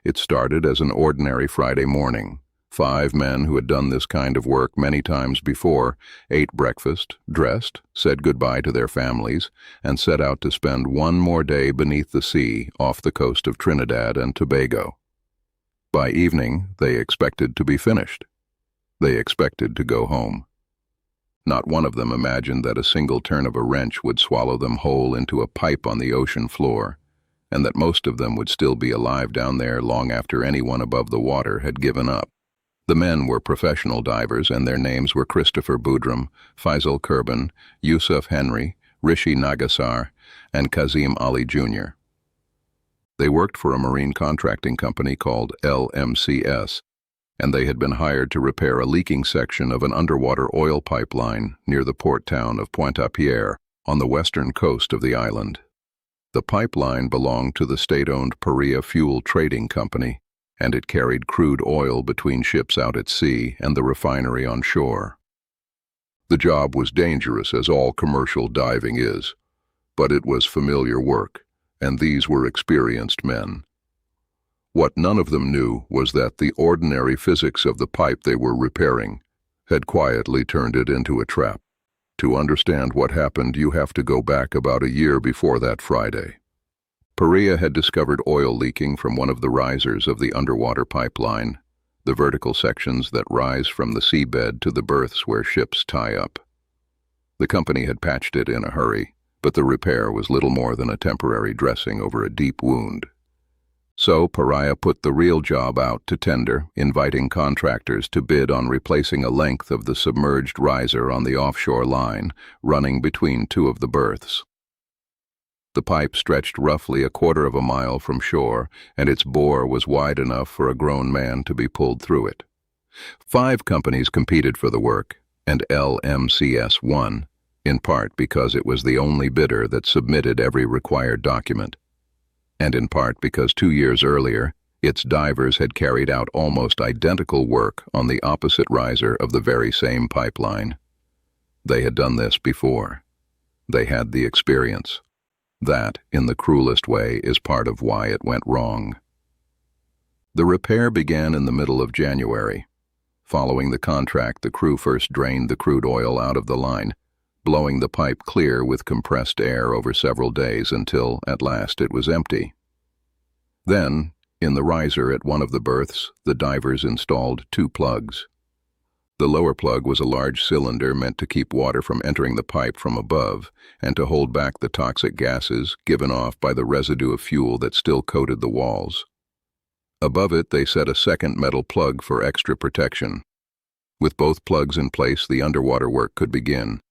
It started as an ordinary Friday morning. 5 men who had done this kind of work many times before ate breakfast, dressed, said goodbye to their families, and set out to spend one more day beneath the sea off the coast of Trinidad and Tobago. By evening, they expected to be finished. They expected to go home. Not one of them imagined that a single turn of a wrench would swallow them whole into a pipe on the ocean floor, and that most of them would still be alive down there long after anyone above the water had given up. The men were professional divers, and their names were Christopher Boudram, Faisal Kurban, Yusuf Henry, Rishi Nagasar, and Kazim Ali Jr. They worked for a marine contracting company called LMCS, and they had been hired to repair a leaking section of an underwater oil pipeline near the port town of Pointe-à-Pierre on the western coast of the island. The pipeline belonged to the state-owned Paria Fuel Trading Company, and it carried crude oil between ships out at sea and the refinery on shore. The job was dangerous, as all commercial diving is, but it was familiar work, and these were experienced men. What none of them knew was that the ordinary physics of the pipe they were repairing had quietly turned it into a trap. To understand what happened, you have to go back about a year before that Friday. Paria had discovered oil leaking from one of the risers of the underwater pipeline, the vertical sections that rise from the seabed to the berths where ships tie up. The company had patched it in a hurry, but the repair was little more than a temporary dressing over a deep wound. So Paria put the real job out to tender, inviting contractors to bid on replacing a length of the submerged riser on the offshore line, running between 2 of the berths. The pipe stretched roughly a quarter of a mile from shore, and its bore was wide enough for a grown man to be pulled through it. 5 companies competed for the work, and LMCS won, in part because it was the only bidder that submitted every required document, and in part because 2 years earlier, its divers had carried out almost identical work on the opposite riser of the very same pipeline. They had done this before. They had the experience. That, in the cruelest way, is part of why it went wrong. The repair began in the middle of January. Following the contract, the crew first drained the crude oil out of the line, blowing the pipe clear with compressed air over several days until, at last, it was empty. Then, in the riser at one of the berths, the divers installed 2 plugs. The lower plug was a large cylinder meant to keep water from entering the pipe from above and to hold back the toxic gases given off by the residue of fuel that still coated the walls. Above it, they set a second metal plug for extra protection. With both plugs in place, the underwater work could begin.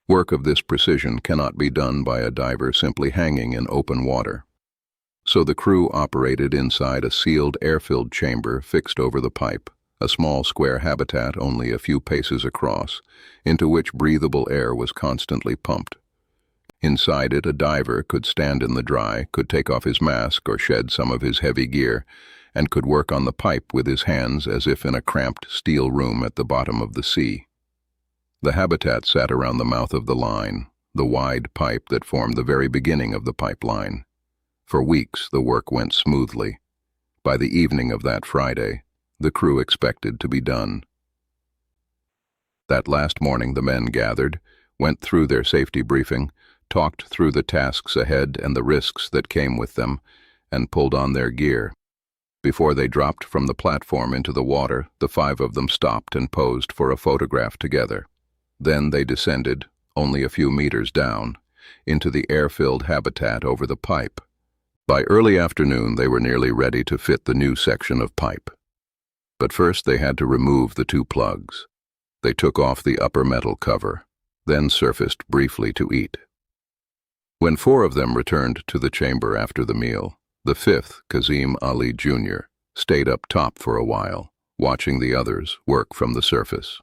Work of this precision cannot be done by a diver simply hanging in open water. So the crew operated inside a sealed air-filled chamber fixed over the pipe, a small square habitat only a few paces across, into which breathable air was constantly pumped. Inside it, a diver could stand in the dry, could take off his mask or shed some of his heavy gear, and could work on the pipe with his hands as if in a cramped steel room at the bottom of the sea. The habitat sat around the mouth of the line, the wide pipe that formed the very beginning of the pipeline. For weeks, the work went smoothly. By the evening of that Friday, the crew expected to be done. That last morning, the men gathered, went through their safety briefing, talked through the tasks ahead and the risks that came with them, and pulled on their gear. Before they dropped from the platform into the water, the 5 of them stopped and posed for a photograph together. Then they descended, only a few meters down, into the air-filled habitat over the pipe. By early afternoon, they were nearly ready to fit the new section of pipe. But first they had to remove the 2 plugs. They took off the upper metal cover, then surfaced briefly to eat. When 4 of them returned to the chamber after the meal, the 5th, Kazim Ali Jr., stayed up top for a while, watching the others work from the surface.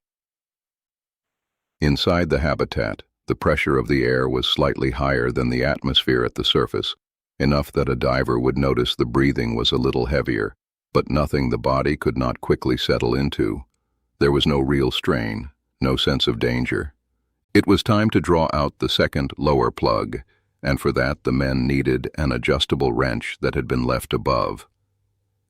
Inside the habitat, the pressure of the air was slightly higher than the atmosphere at the surface, enough that a diver would notice the breathing was a little heavier, but nothing the body could not quickly settle into. There was no real strain, no sense of danger. It was time to draw out the second lower plug, and for that the men needed an adjustable wrench that had been left above.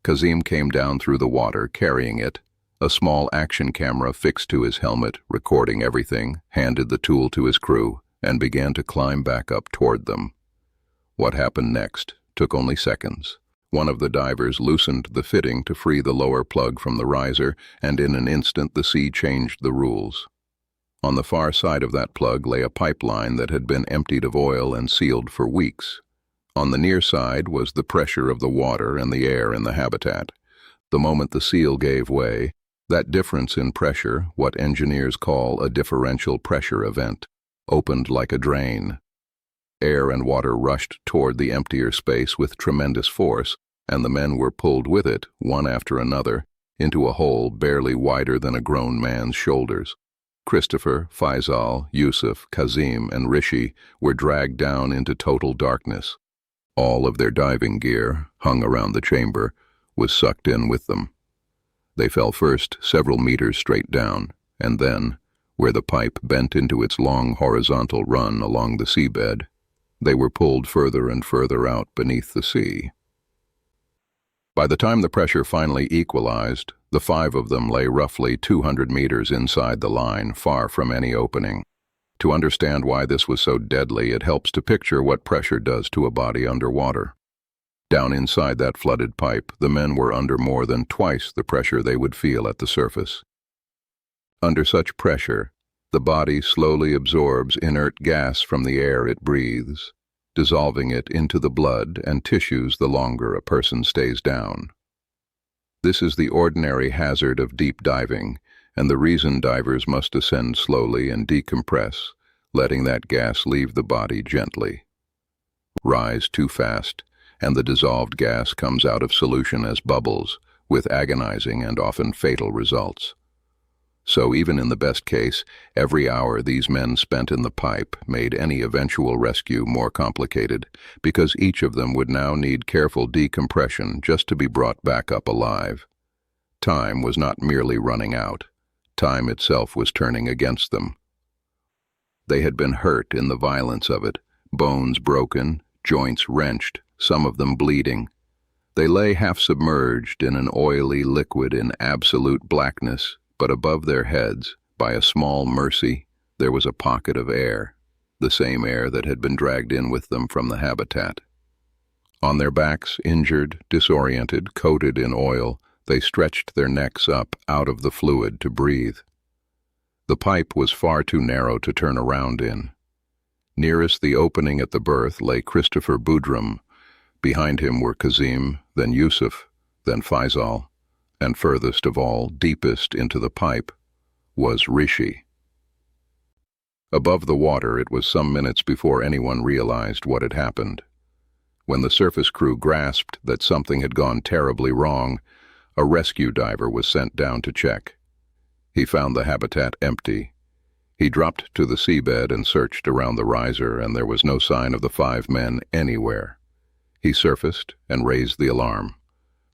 Kazim came down through the water, carrying it, a small action camera fixed to his helmet, recording everything, handed the tool to his crew, and began to climb back up toward them. What happened next took only seconds. One of the divers loosened the fitting to free the lower plug from the riser, and in an instant the sea changed the rules. On the far side of that plug lay a pipeline that had been emptied of oil and sealed for weeks. On the near side was the pressure of the water and the air in the habitat. The moment the seal gave way, that difference in pressure, what engineers call a differential pressure event, opened like a drain. Air and water rushed toward the emptier space with tremendous force, and the men were pulled with it, one after another, into a hole barely wider than a grown man's shoulders. Christopher, Faisal, Yusuf, Kazim, and Rishi were dragged down into total darkness. All of their diving gear, hung around the chamber, was sucked in with them. They fell first several meters straight down, and then, where the pipe bent into its long horizontal run along the seabed, they were pulled further and further out beneath the sea. By the time the pressure finally equalized, the 5 of them lay roughly 200 meters inside the line, far from any opening. To understand why this was so deadly, it helps to picture what pressure does to a body underwater. Down inside that flooded pipe, the men were under more than twice the pressure they would feel at the surface. Under such pressure, the body slowly absorbs inert gas from the air it breathes, dissolving it into the blood and tissues the longer a person stays down. This is the ordinary hazard of deep diving, and the reason divers must ascend slowly and decompress, letting that gas leave the body gently. Rise too fast, and the dissolved gas comes out of solution as bubbles, with agonizing and often fatal results. So even in the best case, every hour these men spent in the pipe made any eventual rescue more complicated, because each of them would now need careful decompression just to be brought back up alive. Time was not merely running out. Time itself was turning against them. They had been hurt in the violence of it, bones broken, joints wrenched, some of them bleeding. They lay half-submerged in an oily liquid in absolute blackness, but above their heads, by a small mercy, there was a pocket of air, the same air that had been dragged in with them from the habitat. On their backs, injured, disoriented, coated in oil, they stretched their necks up out of the fluid to breathe. The pipe was far too narrow to turn around in. Nearest the opening at the berth lay Christopher Boudram. Behind him were Kazim, then Yusuf, then Faisal, and furthest of all, deepest into the pipe, was Rishi. Above the water, it was some minutes before anyone realized what had happened. When the surface crew grasped that something had gone terribly wrong, a rescue diver was sent down to check. He found the habitat empty. He dropped to the seabed and searched around the riser, and there was no sign of the 5 men anywhere. He surfaced and raised the alarm.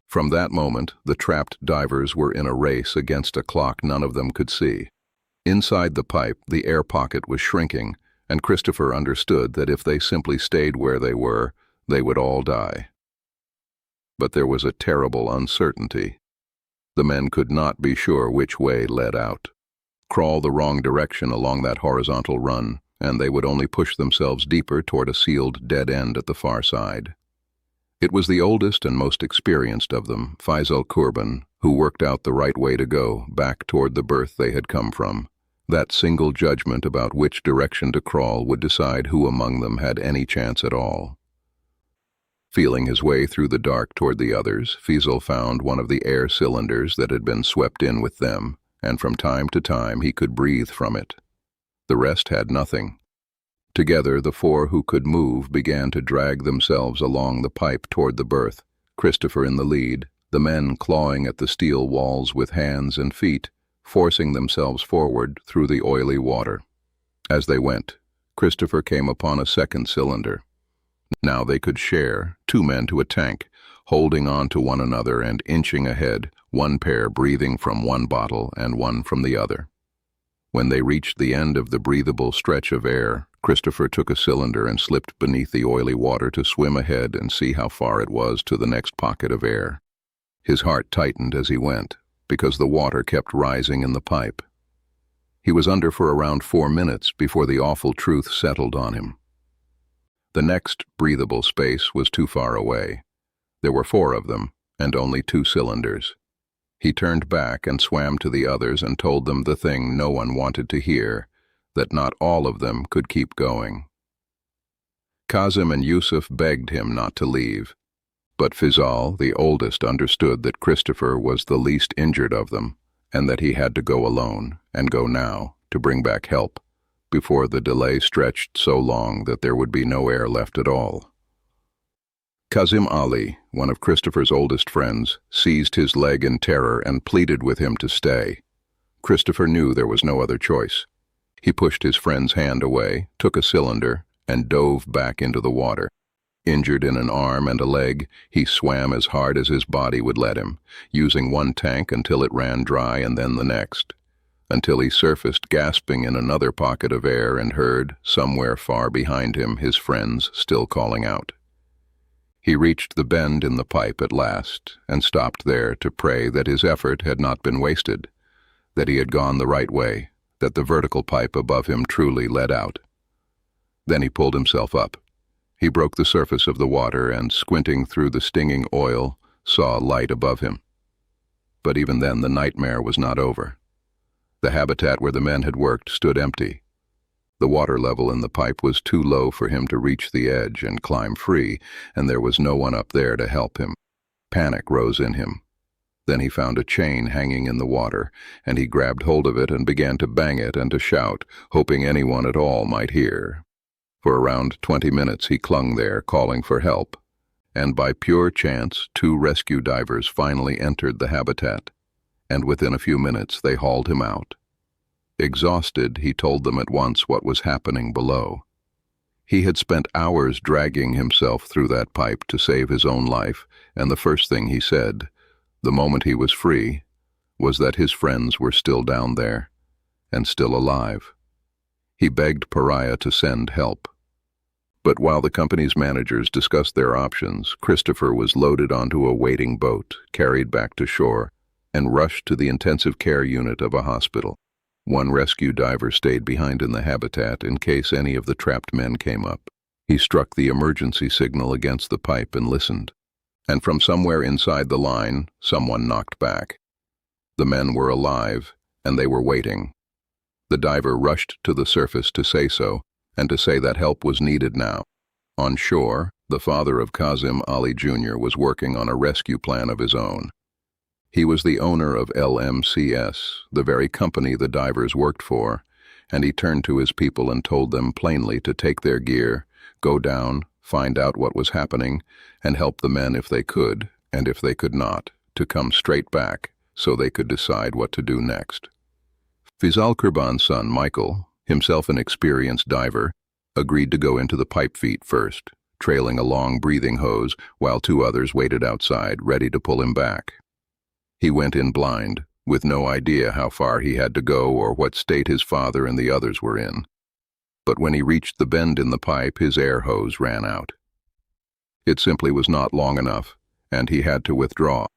From that moment, the trapped divers were in a race against a clock none of them could see. Inside the pipe, the air pocket was shrinking, and Christopher understood that if they simply stayed where they were, they would all die. But there was a terrible uncertainty. The men could not be sure which way led out. Crawl the wrong direction along that horizontal run, and they would only push themselves deeper toward a sealed dead end at the far side. It was the oldest and most experienced of them, Faisal Kurban, who worked out the right way to go, back toward the berth they had come from. That single judgment about which direction to crawl would decide who among them had any chance at all. Feeling his way through the dark toward the others, Faisal found one of the air cylinders that had been swept in with them, and from time to time he could breathe from it. The rest had nothing. Together, the 4 who could move began to drag themselves along the pipe toward the berth, Christopher in the lead, the men clawing at the steel walls with hands and feet, forcing themselves forward through the oily water. As they went, Christopher came upon a second cylinder. Now they could share, 2 men to a tank, holding on to one another and inching ahead, one pair breathing from one bottle and one from the other. When they reached the end of the breathable stretch of air, Christopher took a cylinder and slipped beneath the oily water to swim ahead and see how far it was to the next pocket of air. His heart tightened as he went, because the water kept rising in the pipe. He was under for around 4 minutes before the awful truth settled on him. The next breathable space was too far away. There were 4 of them, and only 2 cylinders. He turned back and swam to the others and told them the thing no one wanted to hear, that not all of them could keep going. Kazim and Yusuf begged him not to leave, but Fizal, the oldest, understood that Christopher was the least injured of them, and that he had to go alone, and go now, to bring back help, before the delay stretched so long that there would be no air left at all. Kazim Ali, one of Christopher's oldest friends, seized his leg in terror and pleaded with him to stay. Christopher knew there was no other choice. He pushed his friend's hand away, took a cylinder, and dove back into the water. Injured in an arm and a leg, he swam as hard as his body would let him, using one tank until it ran dry and then the next, until he surfaced gasping in another pocket of air and heard, somewhere far behind him, his friends still calling out. He reached the bend in the pipe at last, and stopped there to pray that his effort had not been wasted, that he had gone the right way, that the vertical pipe above him truly led out. Then he pulled himself up. He broke the surface of the water and, squinting through the stinging oil, saw light above him. But even then the nightmare was not over. The habitat where the men had worked stood empty. The water level in the pipe was too low for him to reach the edge and climb free, and there was no one up there to help him. Panic rose in him. Then he found a chain hanging in the water, and he grabbed hold of it and began to bang it and to shout, hoping anyone at all might hear. For around 20 minutes he clung there, calling for help, and by pure chance 2 rescue divers finally entered the habitat, and within a few minutes they hauled him out. Exhausted, he told them at once what was happening below. He had spent hours dragging himself through that pipe to save his own life, and the first thing he said, the moment he was free, was that his friends were still down there, and still alive. He begged Pariah to send help. But while the company's managers discussed their options, Christopher was loaded onto a waiting boat, carried back to shore, and rushed to the intensive care unit of a hospital. 1 rescue diver stayed behind in the habitat in case any of the trapped men came up. He struck the emergency signal against the pipe and listened. And from somewhere inside the line, someone knocked back. The men were alive, and they were waiting. The diver rushed to the surface to say so, and to say that help was needed now. On shore, the father of Kazim Ali Jr. was working on a rescue plan of his own. He was the owner of LMCS, the very company the divers worked for, and he turned to his people and told them plainly to take their gear, go down, find out what was happening, and help the men if they could, and if they could not, to come straight back so they could decide what to do next. Fizal Kurban's son, Michael, himself an experienced diver, agreed to go into the pipe feet first, trailing a long breathing hose while 2 others waited outside, ready to pull him back. He went in blind, with no idea how far he had to go or what state his father and the others were in. But when he reached the bend in the pipe, his air hose ran out. It simply was not long enough, and he had to withdraw.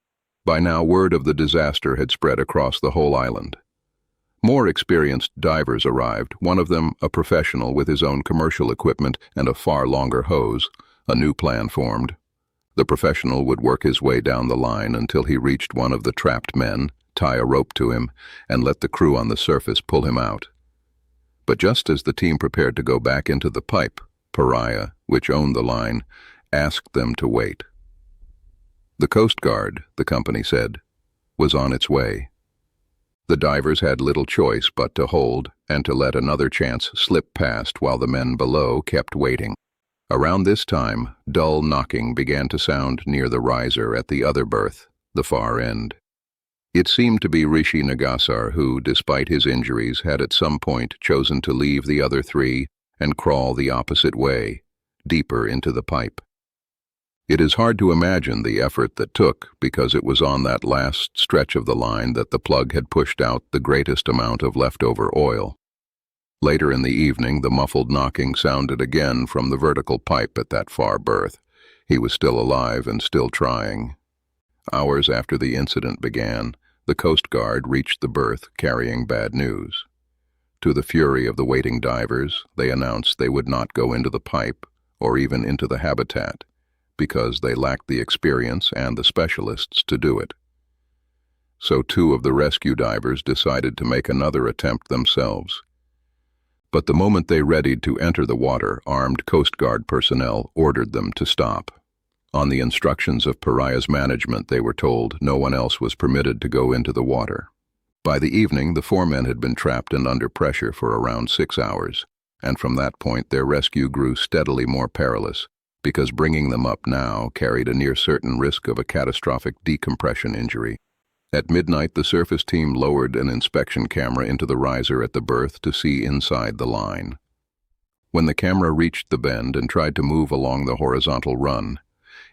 By now, word of the disaster had spread across the whole island. More experienced divers arrived, one of them a professional with his own commercial equipment and a far longer hose. A new plan formed. The professional would work his way down the line until he reached one of the trapped men, tie a rope to him, and let the crew on the surface pull him out. But just as the team prepared to go back into the pipe, Pariah, which owned the line, asked them to wait. The Coast Guard, the company said, was on its way. The divers had little choice but to hold and to let another chance slip past while the men below kept waiting. Around this time, dull knocking began to sound near the riser at the other berth, the far end. It seemed to be Rishi Nagasar who, despite his injuries, had at some point chosen to leave the other 3 and crawl the opposite way, deeper into the pipe. It is hard to imagine the effort that took because it was on that last stretch of the line that the plug had pushed out the greatest amount of leftover oil. Later in the evening, the muffled knocking sounded again from the vertical pipe at that far berth. He was still alive and still trying. Hours after the incident began, the Coast Guard reached the berth carrying bad news. To the fury of the waiting divers, they announced they would not go into the pipe or even into the habitat because they lacked the experience and the specialists to do it. So 2 of the rescue divers decided to make another attempt themselves. But the moment they readied to enter the water, armed Coast Guard personnel ordered them to stop. On the instructions of Pariah's management, they were told no one else was permitted to go into the water. By the evening, the 4 men had been trapped and under pressure for around 6 hours, and from that point their rescue grew steadily more perilous, because bringing them up now carried a near-certain risk of a catastrophic decompression injury. At midnight, the surface team lowered an inspection camera into the riser at the berth to see inside the line. When the camera reached the bend and tried to move along the horizontal run,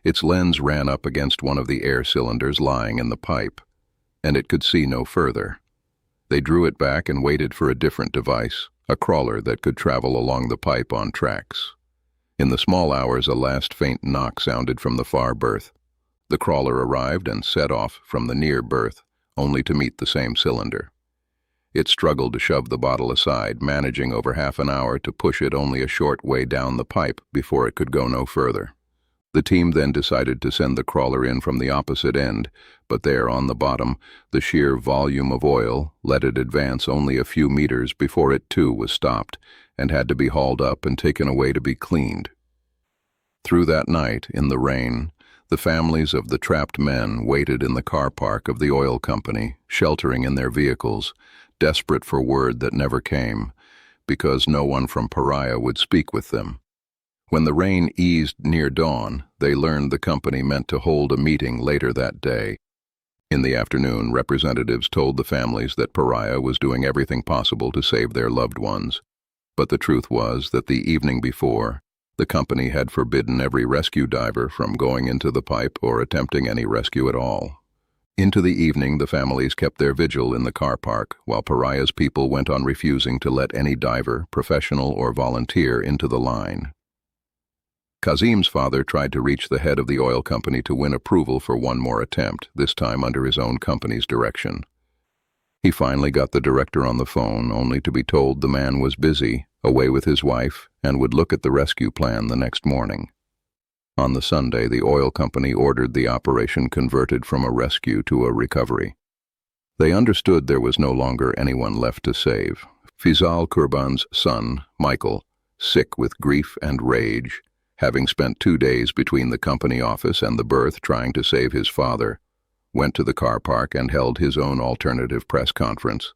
its lens ran up against one of the air cylinders lying in the pipe, and it could see no further. They drew it back and waited for a different device, a crawler that could travel along the pipe on tracks. In the small hours, a last faint knock sounded from the far berth. The crawler arrived and set off from the near berth, only to meet the same cylinder. It struggled to shove the bottle aside, managing over half an hour to push it only a short way down the pipe before it could go no further. The team then decided to send the crawler in from the opposite end, but there on the bottom, the sheer volume of oil let it advance only a few meters before it too was stopped and had to be hauled up and taken away to be cleaned. Through that night, in the rain, the families of the trapped men waited in the car park of the oil company, sheltering in their vehicles, desperate for word that never came, because no one from Pariah would speak with them. When the rain eased near dawn, they learned the company meant to hold a meeting later that day. In the afternoon, representatives told the families that Pariah was doing everything possible to save their loved ones. But the truth was that the evening before, the company had forbidden every rescue diver from going into the pipe or attempting any rescue at all. Into the evening, the families kept their vigil in the car park, while Pariah's people went on refusing to let any diver, professional or volunteer, into the line. Kazim's father tried to reach the head of the oil company to win approval for one more attempt, this time under his own company's direction. He finally got the director on the phone, only to be told the man was busy, away with his wife, and would look at the rescue plan the next morning. On the Sunday, the oil company ordered the operation converted from a rescue to a recovery. They understood there was no longer anyone left to save. Fizal Kurban's son, Michael, sick with grief and rage, having spent 2 days between the company office and the berth trying to save his father, went to the car park and held his own alternative press conference,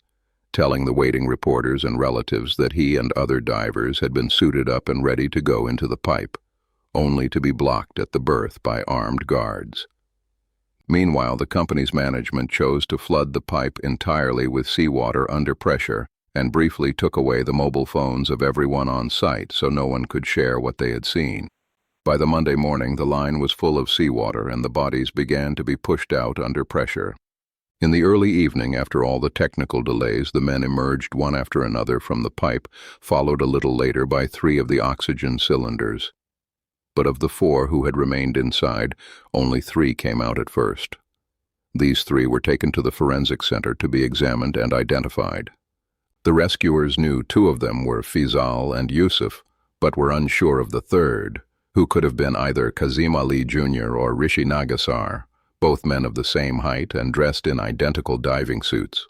telling the waiting reporters and relatives that he and other divers had been suited up and ready to go into the pipe, only to be blocked at the berth by armed guards. Meanwhile, the company's management chose to flood the pipe entirely with seawater under pressure and briefly took away the mobile phones of everyone on site so no one could share what they had seen. By the Monday morning, the line was full of seawater and the bodies began to be pushed out under pressure. In the early evening, after all the technical delays, the men emerged one after another from the pipe, followed a little later by 3 of the oxygen cylinders. But of the 4 who had remained inside, only 3 came out at first. These 3 were taken to the forensic center to be examined and identified. The rescuers knew 2 of them were Fizal and Yusuf, but were unsure of the third, who could have been either Kazim Ali Jr. or Rishi Nagasar, both men of the same height and dressed in identical diving suits.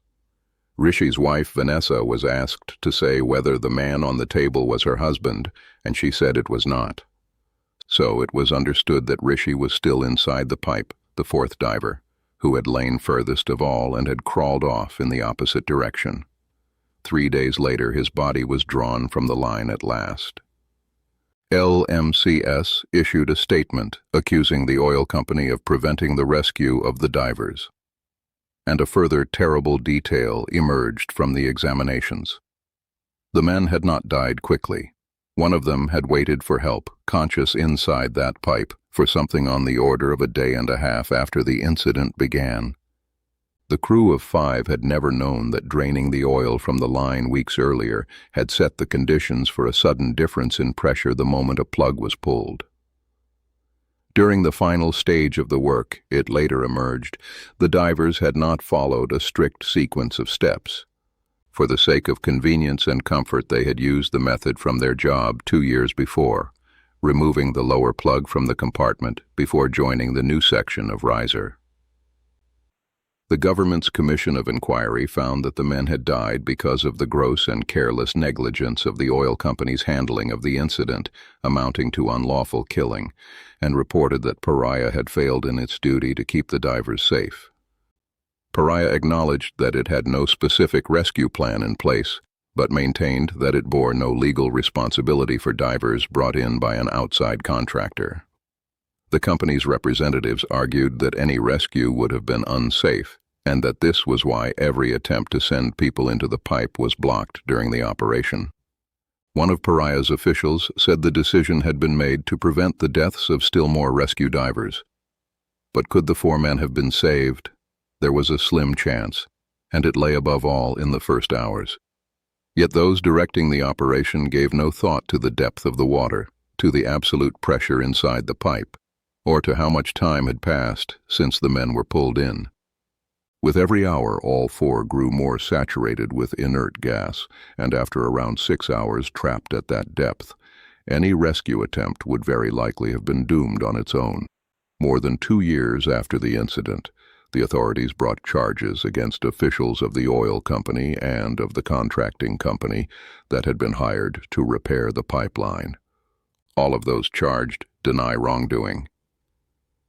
Rishi's wife, Vanessa, was asked to say whether the man on the table was her husband, and she said it was not. So it was understood that Rishi was still inside the pipe, the 4th diver, who had lain furthest of all and had crawled off in the opposite direction. 3 days later, his body was drawn from the line at last. LMCS issued a statement accusing the oil company of preventing the rescue of the divers. And a further terrible detail emerged from the examinations. The men had not died quickly. One of them had waited for help, conscious inside that pipe, for something on the order of a day and a half after the incident began. The crew of 5 had never known that draining the oil from the line weeks earlier had set the conditions for a sudden difference in pressure the moment a plug was pulled. During the final stage of the work, it later emerged, the divers had not followed a strict sequence of steps. For the sake of convenience and comfort, they had used the method from their job 2 years before, removing the lower plug from the compartment before joining the new section of riser. The government's commission of inquiry found that the men had died because of the gross and careless negligence of the oil company's handling of the incident, amounting to unlawful killing, and reported that Pariah had failed in its duty to keep the divers safe. Pariah acknowledged that it had no specific rescue plan in place, but maintained that it bore no legal responsibility for divers brought in by an outside contractor. The company's representatives argued that any rescue would have been unsafe, and that this was why every attempt to send people into the pipe was blocked during the operation. One of Pariah's officials said the decision had been made to prevent the deaths of still more rescue divers. But could the 4 men have been saved? There was a slim chance, and it lay above all in the first hours. Yet those directing the operation gave no thought to the depth of the water, to the absolute pressure inside the pipe, or to how much time had passed since the men were pulled in. With every hour, all 4 grew more saturated with inert gas, and after around 6 hours trapped at that depth, any rescue attempt would very likely have been doomed on its own. More than 2 years after the incident, the authorities brought charges against officials of the oil company and of the contracting company that had been hired to repair the pipeline. All of those charged deny wrongdoing.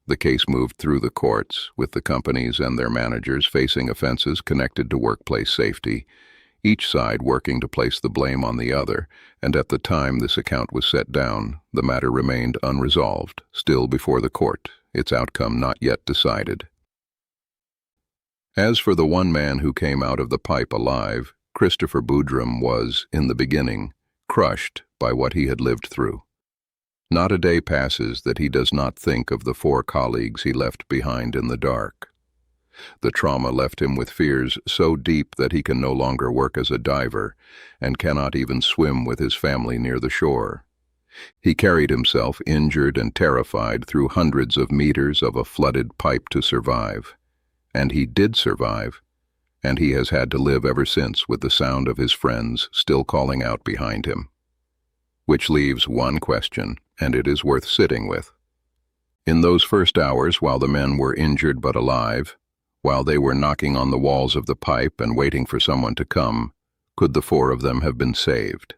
The case moved through the courts, with the companies and their managers facing offenses connected to workplace safety, each side working to place the blame on the other, and at the time this account was set down, the matter remained unresolved, still before the court, its outcome not yet decided. As for the one man who came out of the pipe alive, Christopher Boudrum was, in the beginning, crushed by what he had lived through. Not a day passes that he does not think of the 4 colleagues he left behind in the dark. The trauma left him with fears so deep that he can no longer work as a diver and cannot even swim with his family near the shore. He carried himself, injured and terrified, through hundreds of meters of a flooded pipe to survive. And he did survive, and he has had to live ever since with the sound of his friends still calling out behind him. Which leaves one question, and it is worth sitting with. In those first hours, while the men were injured but alive, while they were knocking on the walls of the pipe and waiting for someone to come, could the 4 of them have been saved?